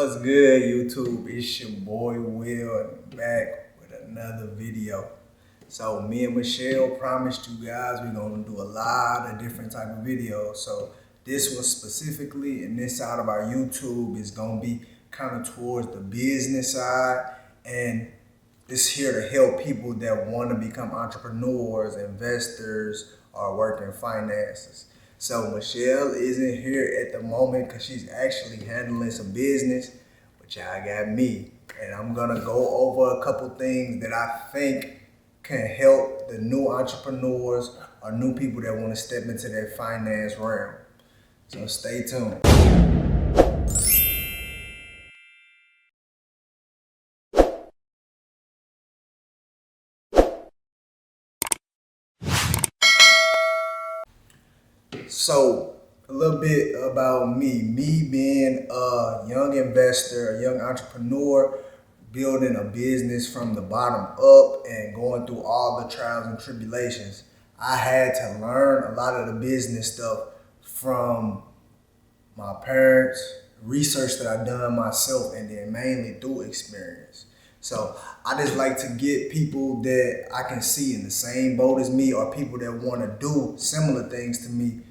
What's good, YouTube? It's your boy Will back with another video. So me and Michelle promised you guys we're gonna do a lot of different type of videos. So this one specifically, and this side of our YouTube is gonna be kind of towards the business side, and it's here to help people that want to become entrepreneurs, investors, or work in finances. So Michelle isn't here at the moment because she's actually handling some business, but y'all got me. And I'm gonna go over a couple things that I think can help the new entrepreneurs or new people that want to step into that finance realm. So stay tuned. So a little bit about me. Me being a young investor, a young entrepreneur, building a business from the bottom up and going through all the trials and tribulations. I had to learn a lot of the business stuff from my parents, research that I've done myself, and then mainly through experience. So I just like to get people that I can see in the same boat as me, or people that want to do similar things to me,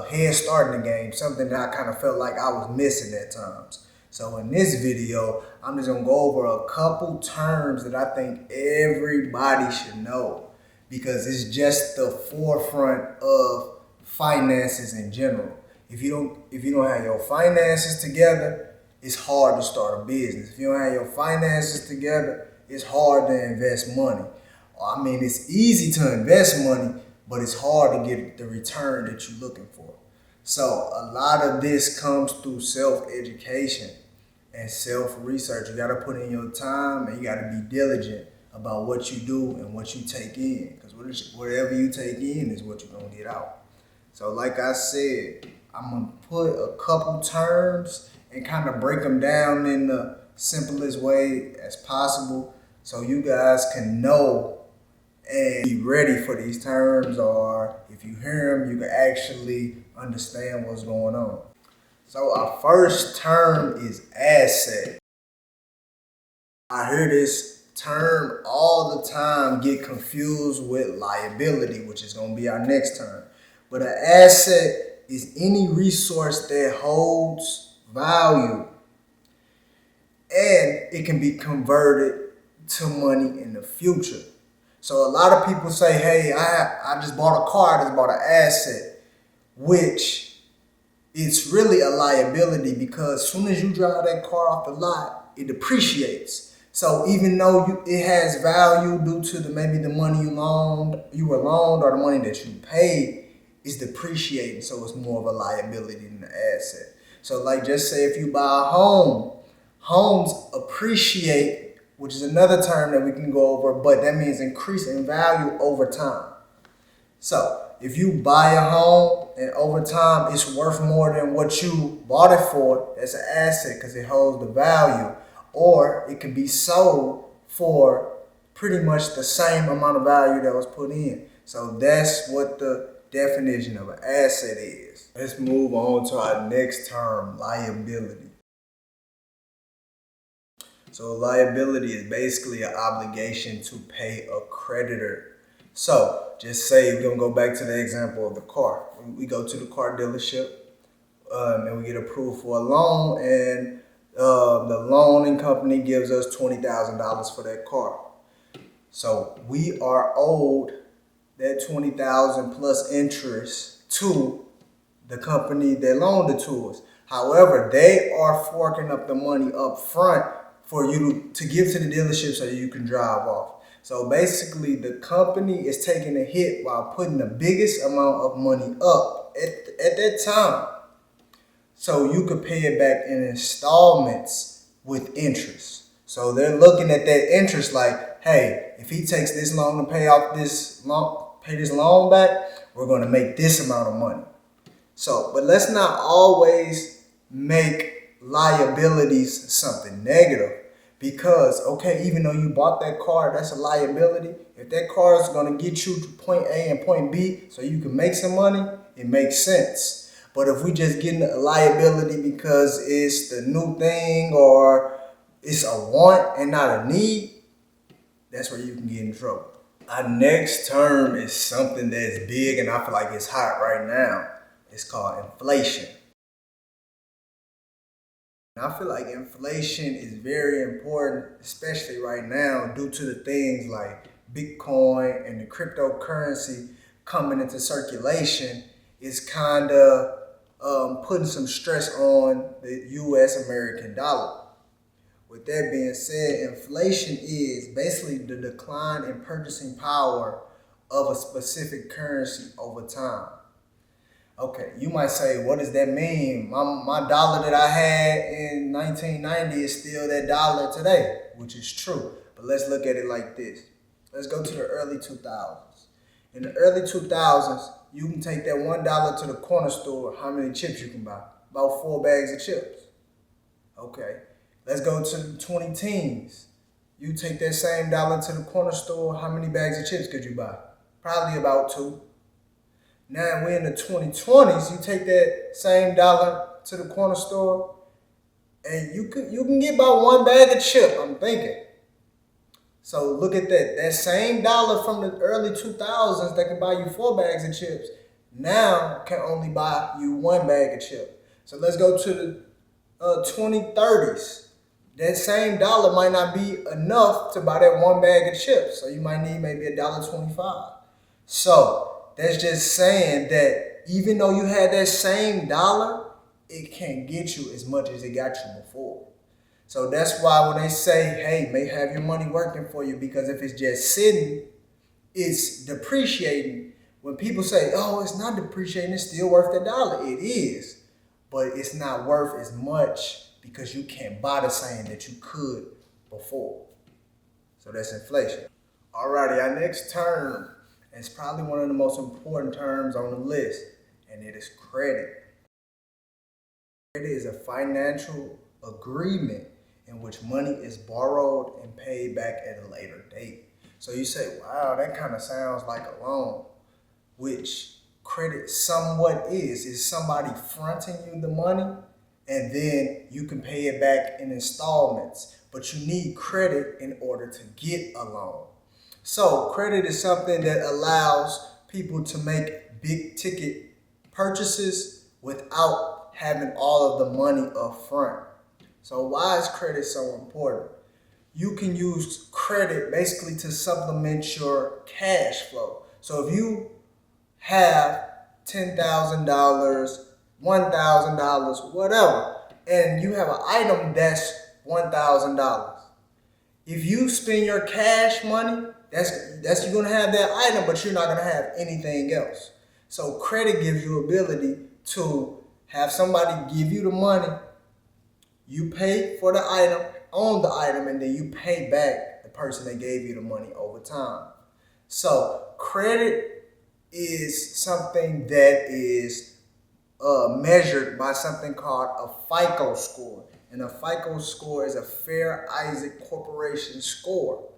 head start in the game, something that I kind of felt like I was missing at times. So in this video, I'm just gonna go over a couple terms that I think everybody should know, because it's just the forefront of finances in general. If you don't have your finances together, it's hard to start a business. If you don't have your finances together, it's hard to invest money. I mean, it's easy to invest money, but it's hard to get the return that you're looking for. So a lot of this comes through self-education and self-research. You got to put in your time, and you got to be diligent about what you do and what you take in, because whatever you take in is what you're going to get out. So like I said, I'm going to put a couple terms and kind of break them down in the simplest way as possible so you guys can know and be ready for these terms, or if you hear them, you can actually understand what's going on. So our first term is asset. I hear this term all the time get confused with liability, which is going to be our next term. But an asset is any resource that holds value, and it can be converted to money in the future. So a lot of people say, hey, I just bought a car, I just bought an asset, which it's really a liability, because as soon as you drive that car off the lot, it depreciates. So even though it has value due to maybe the money you were loaned, or the money that you paid, it's depreciating. So it's more of a liability than an asset. So like, just say if you buy a home, homes appreciate, which is another term that we can go over, but that means increase in value over time. So if you buy a home and over time it's worth more than what you bought it for, that's an asset because it holds the value. Or it can be sold for pretty much the same amount of value that was put in. So that's what the definition of an asset is. Let's move on to our next term, liability. So liability is basically an obligation to pay a creditor. So just say, we're gonna go back to the example of the car. We go to the car dealership and we get approved for a loan, and the loaning company gives us $20,000 for that car. So we are owed that $20,000 plus interest to the company that loaned it to us. However, they are forking up the money up front for you to give to the dealership so you can drive off. So basically, the company is taking a hit while putting the biggest amount of money up at that time, so you could pay it back in installments with interest. So they're looking at that interest like, hey, if he takes this long to pay this loan back, we're going to make this amount of money. So, but let's not always make liabilities something negative, because okay, even though you bought that car, that's a liability. If that car is going to get you to point A and point B so you can make some money, it makes sense. But if we just getting a liability because it's the new thing or it's a want and not a need, that's where you can get in trouble. Our next term is something that's big and I feel like it's hot right now. It's called inflation. I feel like inflation is very important, especially right now, due to the things like Bitcoin and the cryptocurrency coming into circulation. Is kind of putting some stress on the U.S. American dollar. With that being said, inflation is basically the decline in purchasing power of a specific currency over time. Okay, you might say, what does that mean? My dollar that I had in 1990 is still that dollar today, which is true. But let's look at it like this. Let's go to the early 2000s. In the early 2000s, you can take that $1 to the corner store. How many chips you can buy? About 4 bags of chips. Okay, let's go to the 2010s. You take that same dollar to the corner store. How many bags of chips could you buy? Probably about 2. Now we're in the 2020s. You take that same dollar to the corner store, and you can get about 1 bag of chip. I'm thinking. So look at that. That same dollar from the early 2000s that could buy you 4 bags of chips now can only buy you 1 bag of chip. So let's go to the 2030s. That same dollar might not be enough to buy that 1 bag of chips. So you might need maybe $1.25. So that's just saying that even though you had that same dollar, it can't get you as much as it got you before. So that's why when they say, hey, may have your money working for you, because if it's just sitting, it's depreciating. When people say, oh, it's not depreciating, it's still worth the dollar. It is, but it's not worth as much because you can't buy the same that you could before. So that's inflation. Alrighty, our next term is probably one of the most important terms on the list, and it is credit. Credit is a financial agreement in which money is borrowed and paid back at a later date. So you say, wow, that kind of sounds like a loan, which credit somewhat is. Is somebody fronting you the money and then you can pay it back in installments, but you need credit in order to get a loan. So credit is something that allows people to make big ticket purchases without having all of the money up front. So why is credit so important? You can use credit basically to supplement your cash flow. So if you have $10,000, $1,000, whatever, and you have an item that's $1,000. If you spend your cash money, that's you're gonna have that item, but you're not gonna have anything else. So credit gives you ability to have somebody give you the money, you pay for the item, own the item, and then you pay back the person that gave you the money over time. So credit is something that is measured by something called a FICO score. And a FICO score is a Fair Isaac Corporation score.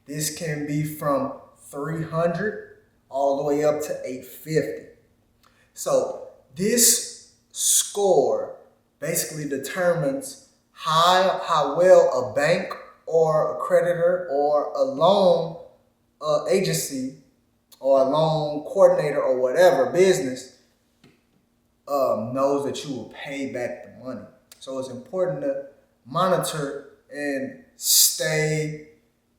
This can be from 300 all the way up to 850. So this score basically determines how well a bank or a creditor or a loan agency or a loan coordinator or whatever business knows that you will pay back the money. So it's important to monitor and stay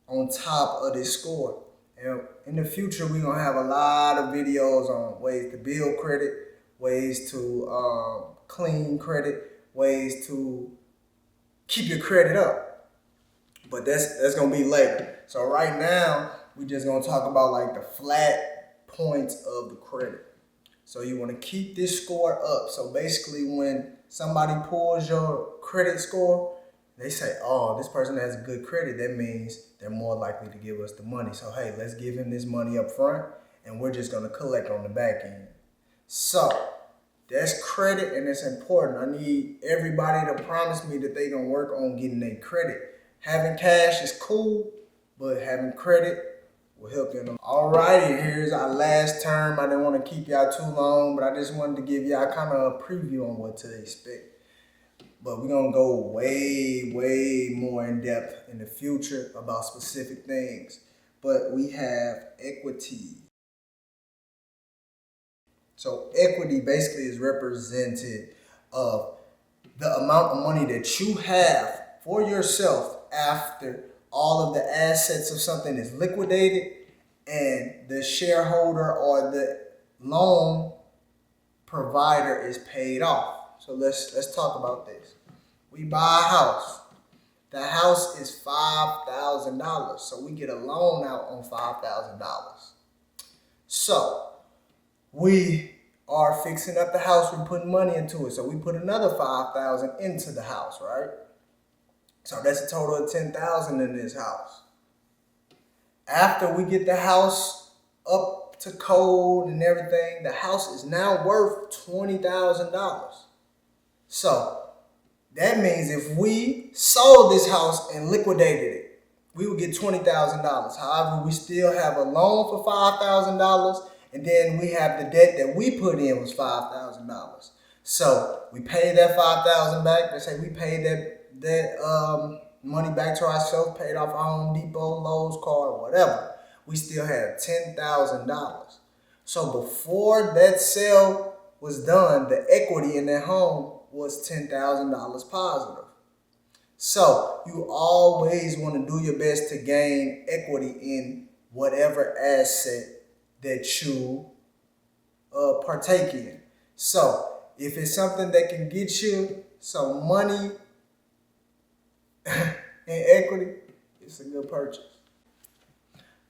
on top of this score. And in the future, we're going to have a lot of videos on ways to build credit, ways to clean credit, ways to keep your credit up. But that's going to be later. So right now, we're just going to talk about like the flat points of the credit. So you want to keep this score up. So basically when somebody pulls your credit score, they say, oh, this person has a good credit. That means they're more likely to give us the money. So, hey, let's give him this money up front, and we're just going to collect on the back end. So that's credit, and it's important. I need everybody to promise me that they're going to work on getting their credit. Having cash is cool, but having credit will help you in them. Alrighty, here's our last term. I didn't want to keep y'all too long, but I just wanted to give y'all kind of a preview on what to expect. But we're going to go way more in depth in the future about specific things. But we have equity. So equity basically is represented of the amount of money that you have for yourself after all of the assets of something is liquidated and the shareholder or the loan provider is paid off. So let's talk about this. We buy a house. The house is $5,000. So we get a loan out on $5,000. So we are fixing up the house, we're putting money into it. So we put another $5,000 into the house, right? So that's a total of $10,000 in this house. After we get the house up to code and everything, the house is now worth $20,000. So that means if we sold this house and liquidated it, we would get $20,000. However, we still have a loan for $5,000. And then we have the debt that we put in was $5,000. So we pay that $5,000 back. Let's say we paid that money back to ourselves, paid off our Home Depot, Lowe's card, whatever. We still have $10,000. So before that sale was done, the equity in that home was $10,000 positive. So you always want to do your best to gain equity in whatever asset that you partake in. So if it's something that can get you some money and equity, it's a good purchase.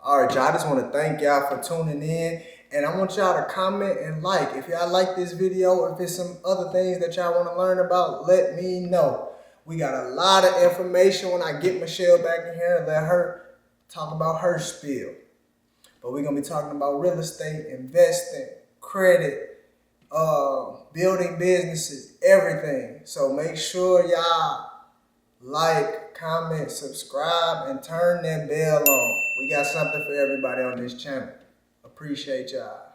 All right, y'all, I just want to thank y'all for tuning in. And I want y'all to comment and like. If y'all like this video or if there's some other things that y'all want to learn about, let me know. We got a lot of information when I get Michelle back in here and let her talk about her spiel. But we're going to be talking about real estate, investing, credit, building businesses, everything. So make sure y'all like, comment, subscribe, and turn that bell on. We got something for everybody on this channel. Appreciate y'all.